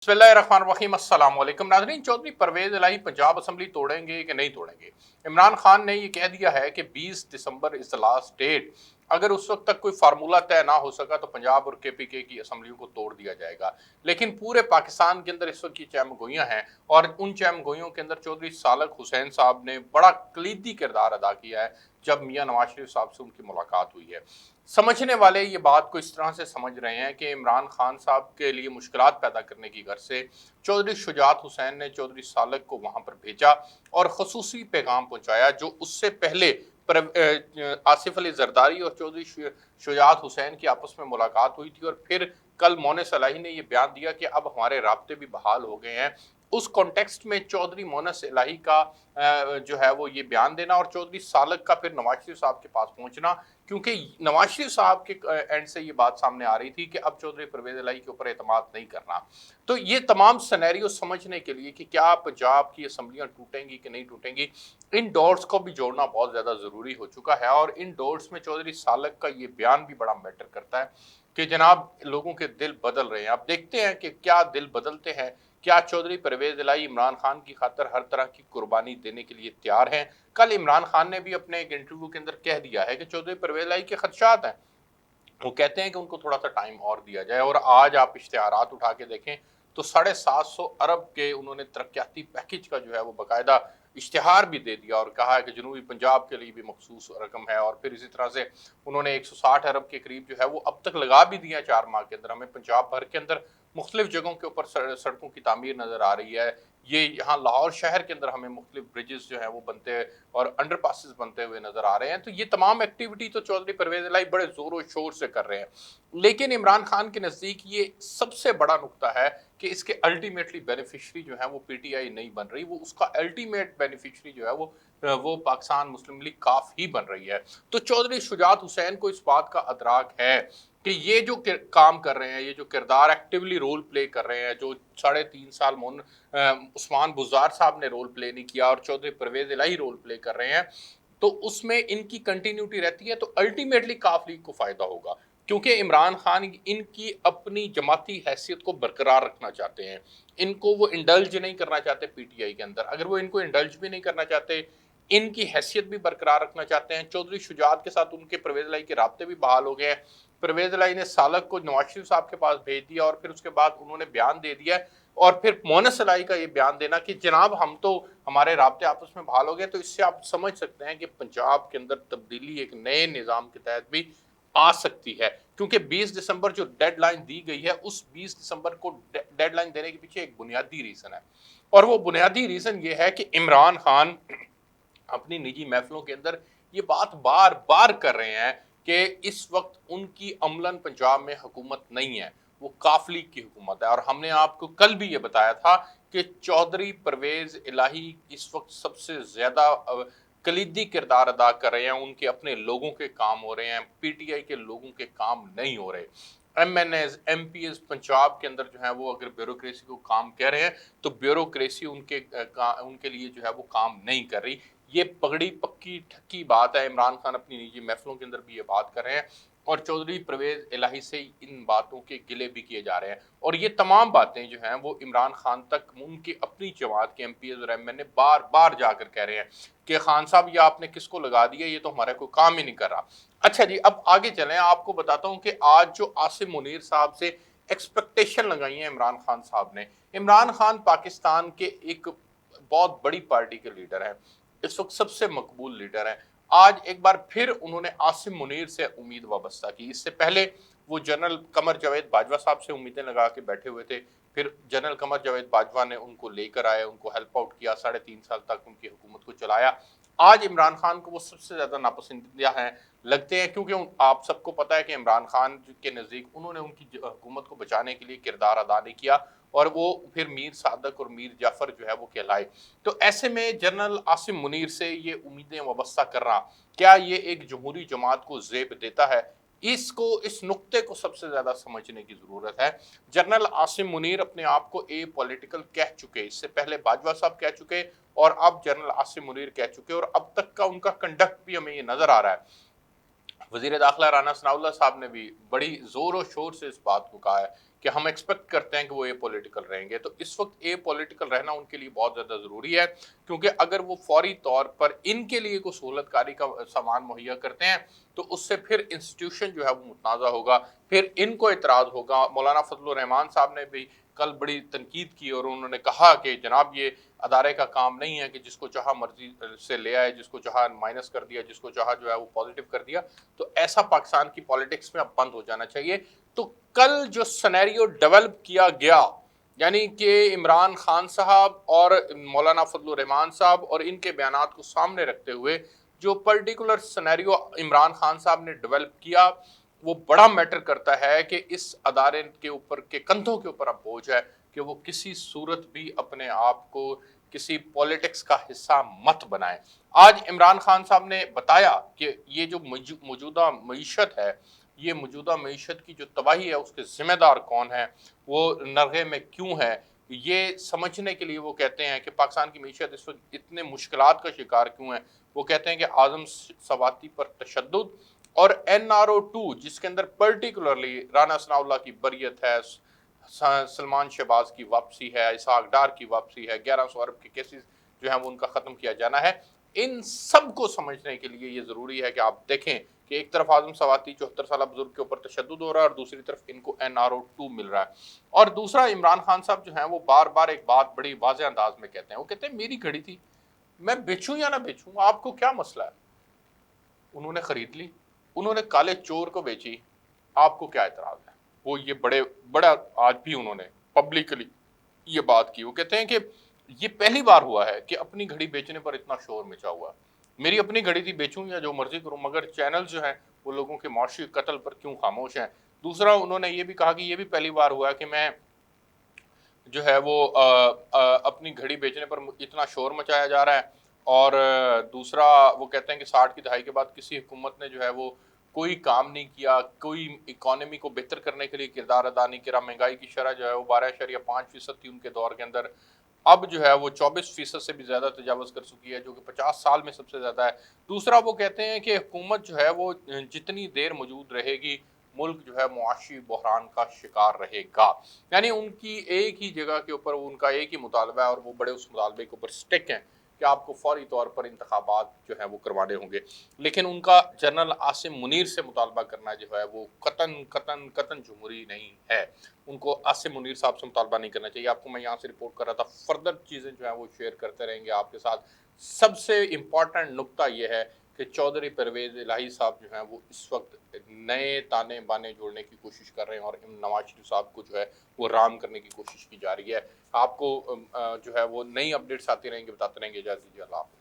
बिस्मिल्लाहिर्रहमानिर्रहीम अस्सलाम वालेकुम नाज़रीन। चौधरी परवेज इलाही पंजाब असम्बली तोड़ेंगे कि नहीं तोड़ेंगे। इमरान खान ने ये कह दिया है कि 20 दिसंबर इज द लास्ट डेट। अगर उस वक्त तक कोई फार्मूला तय ना हो सका तो पंजाब और केपीके की असम्बलियों को तोड़ दिया जाएगा। लेकिन पूरे पाकिस्तान के अंदर इस वक्त की चहमगोइयां हैं और उन चहमगोइयों के अंदर चौधरी सालक हुसैन साहब ने बड़ा कलीदी किरदार अदा किया है जब मियां नवाज शरीफ साहब से उनकी मुलाकात हुई है। समझने वाले ये बात को इस तरह से समझ रहे हैं कि इमरान खान साहब के लिए मुश्किलात पैदा करने की गर्ज से चौधरी शुजात हुसैन ने चौधरी सालक को वहां पर भेजा और खसूसी पैगाम पहुंचाया जो उससे पहले आसिफ अली जरदारी और चौधरी शुजात हुसैन की आपस में मुलाकात हुई थी और फिर कल मोने सलाही ने यह बयान दिया कि अब हमारे राब्ते भी बहाल हो गए हैं। उस कॉन्टेक्स्ट में चौधरी मोनस इलाही का जो है वो ये बयान देना और चौधरी सालक का फिर नवाज शरीफ साहब के पास पहुंचना, क्योंकि नवाज शरीफ साहब के एंड से ये बात सामने आ रही थी कि अब चौधरी परवेज इलाही के ऊपर एतमाद नहीं करना। तो ये तमाम सिनेरियो समझने के लिए कि क्या पंजाब की असम्बलियां टूटेंगी कि नहीं टूटेंगी, इन डॉट्स को भी जोड़ना बहुत ज्यादा जरूरी हो चुका है। और इन डॉट्स में चौधरी सालक का ये बयान भी बड़ा मैटर करता है कि जनाब लोगों के दिल बदल रहे हैं। अब देखते हैं कि क्या दिल बदलते हैं। क्या चौधरी परवेज इलाही इमरान खान की खातर हर तरह की कुर्बानी देने के लिए तैयार हैं? कल इमरान खान ने भी अपने एक इंटरव्यू के अंदर कह दिया है कि चौधरी परवेज इलाही के खदशात हैं। वो कहते हैं कि उनको थोड़ा सा टाइम और दिया जाए। और आज आप इश्तेहारात उठा के देखें तो 750 अरब के उन्होंने तरक्याती पैकेज का जो है वो बाकायदा इश्तेहार भी दे दिया और कहा है कि जनूबी पंजाब के लिए भी मखसूस रकम है। और फिर इसी तरह से उन्होंने 160 अरब के करीब जो है वो अब तक लगा भी दिया 4 माह के अंदर। हमें पंजाब भर के अंदर मुख्तलिफ जगहों के ऊपर सड़कों की तामीर नजर आ रही है। ये यहाँ लाहौर शहर के अंदर हमें मुख्तलिफ ब्रिजेस जो है वो बनते और अंडर पासिस बनते हुए नजर आ रहे हैं। तो ये तमाम एक्टिविटी तो चौधरी परवेज इलाही बड़े जोरों शोर से कर रहे हैं। लेकिन इमरान खान के नजदीक ये सबसे बड़ा नुकता है कि इसके अल्टीमेटली बेनिफिशरी जो है वो पीटीआई नहीं बन रही, वो उसका अल्टीमेट बेनिफिशरी जो है वो पाकिस्तान मुस्लिम लीग काफ ही बन रही है। तो चौधरी शुजात हुसैन को इस बात का अदराक है कि ये जो काम कर रहे हैं, ये जो किरदार एक्टिवली रोल प्ले कर रहे हैं, जो 3.5 साल उस्मान बुज़दार साहब ने रोल प्ले नहीं किया और चौधरी परवेज इलाही रोल प्ले कर रहे हैं, तो उसमें इनकी कंटिन्यूटी रहती है तो अल्टीमेटली काफ लीग को फायदा होगा। क्योंकि इमरान खान इनकी अपनी जमाती हैसियत को बरकरार रखना चाहते हैं। इनको वो इंडल्ज नहीं करना चाहते पीटीआई के अंदर। अगर वो इनको इंडल्ज भी नहीं करना चाहते, इनकी हैसियत भी बरकरार रखना चाहते हैं। चौधरी शुजात के साथ उनके परवेज इलाही के राब्ते भी बहाल हो गए हैं। परवेज इलाही ने सालक को नवाज शरीफ साहब के पास भेज दिया और फिर उसके बाद उन्होंने बयान दे दिया। और फिर मोनस इलाही का ये बयान देना कि जनाब हम तो हमारे राब्ते आपस में बहाल हो गए। तो इससे आप समझ सकते हैं कि पंजाब के अंदर तब्दीली एक नए निज़ाम के तहत भी आ सकती है। क्योंकि 20 दिसंबर जो डेडलाइन दी गई है, उस 20 दिसंबर को डेडलाइन देने के पीछे एक बुनियादी रीज़न है। और वो बुनियादी रीज़न ये है कि इमरान खान अपनी निजी महफिलों के अंदर ये बात बार बार कर रहे हैं कि इस वक्त उनकी अमलन पंजाब में हुकूमत नहीं है, वो काफली की हुकूमत है। और हमने आपको कल भी ये बताया था कि चौधरी परवेज इलाही इस वक्त सबसे ज्यादा कलीदी किरदार अदा कर रहे हैं। उनके अपने लोगों के काम हो रहे हैं, पीटीआई के लोगों के काम नहीं हो रहे। एमएनएस एमपीएस पंजाब के अंदर जो है वो अगर ब्यूरोक्रेसी को काम कह रहे हैं तो ब्यूरोक्रेसी उनके लिए जो है वो काम नहीं कर रही। ये पगड़ी पक्की ठक्की बात है। इमरान खान अपनी निजी महफिलों के अंदर भी ये बात कर रहे हैं और चौधरी परवेज इलाही से इन बातों के गिले भी किए जा रहे हैं। और ये तमाम बातें जो हैं वो इमरान खान तक उनकी अपनी जमात के एमपीएस और एमएनए बार बार जाकर कह रहे हैं कि खान साहब ये आपने किसको लगा दिया, ये तो हमारा कोई काम ही नहीं कर रहा। अच्छा जी, अब आगे चलें। आपको बताता हूं कि आज जो आसिम मुनीर साहब से एक्सपेक्टेशन लगाई है इमरान खान साहब ने। इमरान खान पाकिस्तान के एक बहुत बड़ी पार्टी के लीडर हैं, इस वक्त सबसे मकबूल लीडर हैं। आज एक बार फिर उन्होंने आसिम मुनीर से उम्मीद वाबस्ता की। इससे पहले वो जनरल कमर जावेद बाजवा साहब से उम्मीदें लगा के बैठे हुए थे। फिर जनरल कमर जावेद बाजवा ने उनको लेकर आए, उनको हेल्प आउट किया, 3.5 साल तक उनकी हुकूमत को चलाया। आज इमरान खान को वो सबसे ज्यादा नापसंदीदा हैं लगते हैं, क्योंकि आप सबको पता है कि इमरान खान के नज़दीक उन्होंने उनकी हुकूमत को बचाने के लिए किरदार अदा नहीं किया और वो फिर मीर सादक और मीर जाफर जो है वो कहलाए। तो ऐसे में जनरल आसिम मुनीर से ये उम्मीदें वाबस्ता करना, क्या ये एक जमहूरी जमात को जेब देता है? इस नुक्ते को सबसे ज्यादा समझने की जरूरत है। जनरल आसिम मुनीर अपने आप को ए पॉलिटिकल कह चुके, इससे पहले बाजवा साहब कह चुके और अब जनरल आसिम मुनीर कह चुके और अब तक का उनका कंडक्ट भी हमें ये नजर आ रहा है। वज़ीर दाखिला राना सनाउल्लाह साहब ने भी बड़ी ज़ोर और शोर से इस बात को कहा है कि हम एक्सपेक्ट करते हैं कि वो ए पॉलिटिकल रहेंगे। तो इस वक्त ए पॉलिटिकल रहना उनके लिए बहुत ज़्यादा ज़रूरी है, क्योंकि अगर वो फौरी तौर पर इनके लिए कोई सहूलतकारी का सामान मुहैया करते हैं तो उससे फिर इंस्टीट्यूशन जो है वो मुतनाज़ा होगा, फिर इनको एतराज़ होगा। मौलाना फजलुर रहमान साहब ने भी कल बड़ी तनकीद की और उन्होंने कहा कि जनाब ये अदारे का काम नहीं है कि जिसको चाहा मर्जी से ले आए, जिसको चाहा माइनस कर दिया, जिसको चाहा जो है वो पॉजिटिव कर दिया। तो ऐसा पाकिस्तान की पॉलिटिक्स में अब बंद हो जाना चाहिए। तो कल जो सिनेरियो डेवलप किया गया, यानी कि इमरान खान साहब और मौलाना फजलुर रहमान साहब और इनके बयानात को सामने रखते हुए जो पर्टिकुलर सिनेरियो इमरान खान साहब ने डेवलप किया, वो बड़ा मैटर करता है कि इस अदारे के ऊपर के कंधों के ऊपर अब बोझ है कि वो किसी सूरत भी अपने आप को किसी पॉलिटिक्स का हिस्सा मत बनाए। आज इमरान खान साहब ने बताया कि ये जो मौजूदा मईशत है, ये मौजूदा मईशत की जो तबाही है उसके ज़िम्मेदार कौन है, वो नरगे में क्यों है, ये समझने के लिए वो कहते हैं कि पाकिस्तान की मईशत इस वक्त इतने मुश्किलात का शिकार क्यों है। वो कहते हैं कि आज़म सवाती पर तशद्दुद और NRO 2 जिसके अंदर पर्टिकुलरली राना सनाउल्लाह की बरियत है, सलमान शहबाज की वापसी है, इसहाक डार की वापसी है, 1100 अरब के केसेस जो है वो उनका ख़त्म किया जाना है। इन सब को समझने के लिए ये ज़रूरी है कि आप देखें कि एक तरफ आज़म सवाती 74 साल बुजुर्ग के ऊपर तशद्दुद हो रहा है और दूसरी तरफ इनको NRO 2 मिल रहा है। और दूसरा, इमरान खान साहब जो हैं वो बार बार एक बात बड़ी वाज़ेह अंदाज में कहते हैं। वो कहते हैं मेरी घड़ी थी, मैं बेचूं या ना बेचूं, आपको क्या मसला है। उन्होंने खरीद ली, उन्होंने काले चोर को बेची, आपको क्या एतराज है। वो ये बड़ा आज भी उन्होंने पब्लिकली ये बात की। वो कहते हैं कि ये पहली बार हुआ है कि अपनी घड़ी बेचने पर इतना शोर मचा हुआ। मेरी अपनी घड़ी थी, बेचूं या जो मर्जी करूं, मगर चैनल जो है वो लोगों के मुआशी कत्ल पर क्यों खामोश हैं। दूसरा, उन्होंने ये भी कहा कि ये भी पहली बार हुआ है कि मैं जो है वो अपनी घड़ी बेचने पर इतना शोर मचाया जा रहा है। और दूसरा, वो कहते हैं कि 60 की दहाई के बाद किसी हुकूमत ने जो है वो कोई काम नहीं किया, कोई इकोनॉमी को बेहतर करने के लिए किरदार अदा नहीं किया। महंगाई की शरह जो है वो 12.5% थी उनके दौर के अंदर, अब जो है वो 24% से भी ज़्यादा तजावज़ कर चुकी है, जो कि 50 साल में सबसे ज़्यादा है। दूसरा, वो कहते हैं कि हुकूमत जो है वो जितनी देर मौजूद रहेगी, मुल्क जो है मुआशी बहरान का शिकार रहेगा। यानी उनकी एक ही जगह के ऊपर उनका एक ही मुतालबा है और वो बड़े उस मुतालबे के ऊपर स्टिक हैं कि आपको फौरी तौर पर इंतखाबात जो है वो करवाने होंगे। लेकिन उनका जनरल आसिम मुनीर से मुतालबा करना जो है वो कतन कतन कतन जमहूरी नहीं है। उनको आसिम मुनीर साहब से मुतालबा नहीं करना चाहिए। आपको मैं यहाँ से रिपोर्ट कर रहा था, फर्दर चीज़ें जो है वो शेयर करते रहेंगे आपके साथ। सबसे इम्पॉर्टेंट नुकता ये है कि चौधरी परवेज़ इलाही साहब जो हैं वो इस वक्त नए ताने बाने जोड़ने की कोशिश कर रहे हैं और नवाज शरीफ साहब को जो है वो राम करने की कोशिश की जा रही है। आपको जो है वो नई अपडेट्स आती रहेंगी, बताते रहेंगे। इजाज़त दीजिए, अल्लाह हाफ़िज़।